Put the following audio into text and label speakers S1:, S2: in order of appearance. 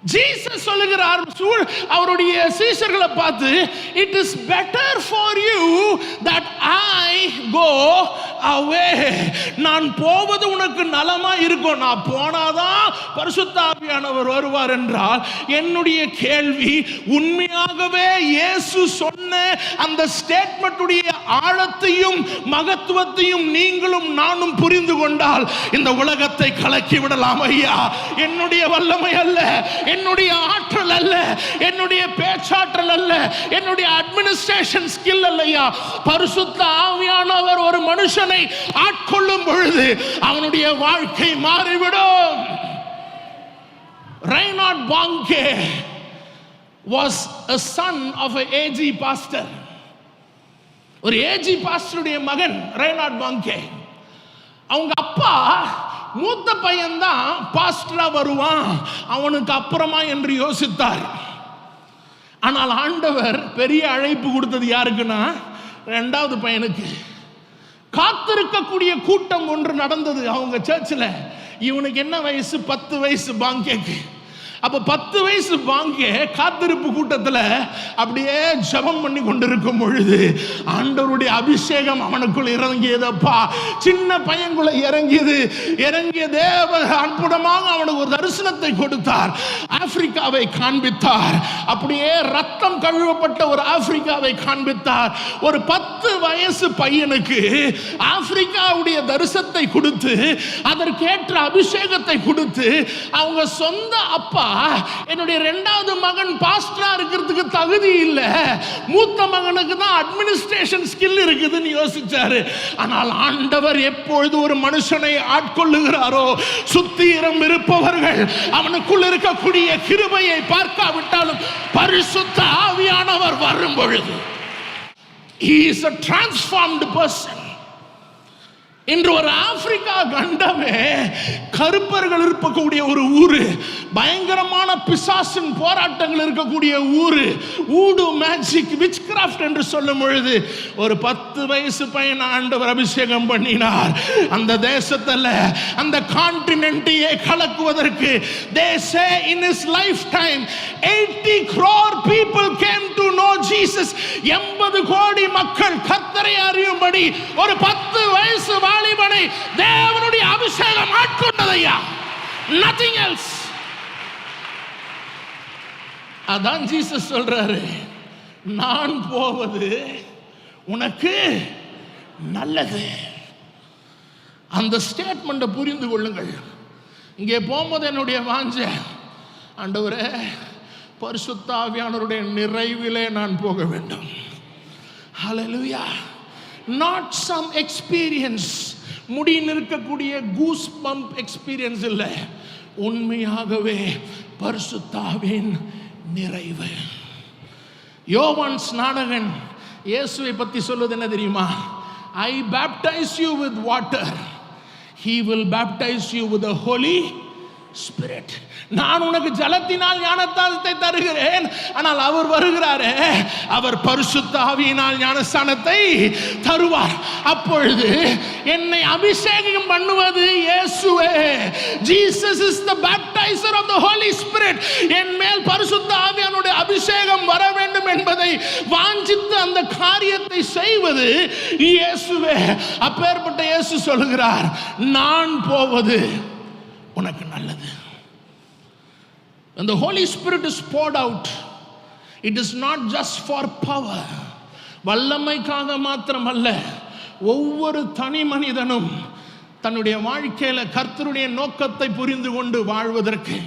S1: Jesus சொல்லுகிறார் அவருடைய சீஷர்களை பார்த்து, it is better for you that I go away. நான் போவது உனக்கு நலமா இருக்கும். நான் போனாதான் பரிசுத்த ஆவியானவர் வருவார் என்றால், என்னுடைய கேள்வி, உண்மையாகவே இயேசு சொன்ன அந்த ஸ்டேட்மென்ட்டுடைய ஆழத்தையும் மகத்துவத்தையும் நீங்களும் நானும் புரிந்து கொண்டால் இந்த உலகத்தை கலக்கி விடலாம் ஐயா. என்னுடைய வல்லமை அல்ல, என்னுடைய ஆற்றல் அல்ல, என்னுடைய பேச்சாற்றல் அல்ல, என்னுடைய அட்மினிஸ்ட்ரேஷன் ஸ்கில் அல்லையா. பரிசுத்த ஆவியானவர் ஒரு மனுஷனை ஆட்கொள்ளும் பொழுது அவனுடைய வாழ்க்கை மாறிவிடும். Reinhard Bonnke was a son of an AG pastor. ஒரு ஏஜி பாஸ்டருடைய மகன் ரெய்னார்ட் பாங்கே. அவங்க அப்பா மூத்த பையன்தான் பாஸ்டரா வருவான் அவனுக்கு அப்புறமா என்று யோசித்தார். ஆனால் ஆண்டவர் பெரிய அழைப்பு கொடுத்தது யாருக்குன்னா, இரண்டாவது பையனுக்கு. காத்திருக்கக்கூடிய கூட்டம் ஒன்று நடந்தது அவங்க சர்ச்சில். இவனுக்கு என்ன வயசு? 10 வயசு பாங்கேக்கு. அப்ப 10 வயசு பாங்கே காத்திருப்பு கூட்டத்தில் அப்படியே ஜெபம் பண்ணி கொண்டிருக்கும் பொழுது ஆண்டவருடைய அபிஷேகம் அவனுக்குள் இறங்கியதப்பா. சின்ன பையன்குள்ள இறங்கிய தேவ அற்புதமாக அவனுக்கு ஒரு தரிசனத்தை கொடுத்தார். ஆப்பிரிக்காவை காண்பித்தார். அப்படியே ரத்தம் கழுவப்பட்ட ஒரு ஆப்பிரிக்காவை காண்பித்தார். ஒரு 10 வயசு பையனுக்கு ஆப்பிரிக்காவுடைய தரிசனத்தை கொடுத்து அதற்கேற்ற அபிஷேகத்தை கொடுத்து அவங்க சொந்த அப்பா, என்னுடைய இரண்டாவது மகன் பாஸ்டரா இருக்கிறதுக்கு தகுதி இல்ல, மூத்த மகனுக்கு தான் அட்மினிஸ்ட்ரேஷன் ஸ்கில் இருக்குதுன்னு யோசிச்சாரு. ஆனால் ஆண்டவர் எப்பொழுது ஒரு மனுஷனை ஆட்கொள்ளுகிறாரோ, சுத்திரம் இருப்பவர்கள் அவனுக்குள் இருக்கக்கூடிய கிருபையை பார்க்காவிட்டாலும் பரிசுத்த ஆவியானவர் வரும் பொழுது he is a transformed person. இன்று ஒரு ஆப்பிரிக்கா கண்டமே கருப்பர்கள் இருக்கக்கூடிய ஒரு ஊரு, பயங்கரமான பிசாசின் போராட்டங்கள் இருக்கக்கூடிய ஊரு, ஊடு மேஜிக் விச் கிராஃப்ட் என்று சொல்லும் பொழுது ஒரு 10 வயசு பையன் ஆண்டவர் அபிஷேகம் பண்ணினார். அந்த தேசத்துல அந்த கான்டினென்ட்டையே கலக்குவதற்கு they say in his lifetime 80 crore people came to know Jesus. 80 கோடி மக்கள் கர்த்தரை அறியும்படி ஒரு 10 வயசு வாலிபனை தேவனுடைய அபிஷேகம் ஆட்கொண்டதையா. nothing else. அதான் ஜீசஸ் சொல்றாரு, நான் போவது உனக்கு நல்லது. அந்த ஸ்டேட்மெண்ட்டை புரிந்து கொள்ளுங்கள். இங்கே போகும்போது என்னுடைய வாஞ்ச, ஆண்டவரே பரிசுத்த ஆவியானவருடைய நிறைவிலே நான் போக வேண்டும். ஹல்லேலூயா. நாட் சம் எக்ஸ்பீரியன்ஸ், முடியில் இருக்கக்கூடிய கூஸ் பம்ப் எக்ஸ்பீரியன்ஸ் இல்லை, உண்மையாகவே பரிசுத்த ஆவியின் நிறைவு. யோவான் ஸ்நானகன் இயேசுவை பற்றி சொல்வது என்ன தெரியுமா? I baptize you with water, he will baptize you with the Holy Spirit. நான் உனக்கு ஜலத்தினால் ஞானஸ்தானத்தை தருகிறேன், ஆனால் அவர் வருகிறாரே, அவர் பரிசுத்த ஆவியினால் ஞானஸ்தானத்தை தருவார். அப்பொழுது என்னை அபிஷேகம் பண்ணுவது இயேசுவே. Jesus is the baptizer of the Holy Spirit. என் மேல் பரிசுத்த ஆவியானுடைய அபிஷேகம் வர வேண்டும் என்பதை வாஞ்சித்து அந்த காரியத்தை செய்வது இயேசுவே. அப்பேற்பட்ட இயேசு சொல்லுகிறார், நான் போவது உனக்கு நல்லது. When the Holy Spirit is poured out, it is not just for power. வல்லமைக்காக மாத்திரமல்ல, ஒவ்வொரு தனி மனிதனும் தன்னுடைய வாழ்க்கையில கர்த்தருடைய நோக்கத்தை புரிந்து கொண்டு வாழ்வதற்கு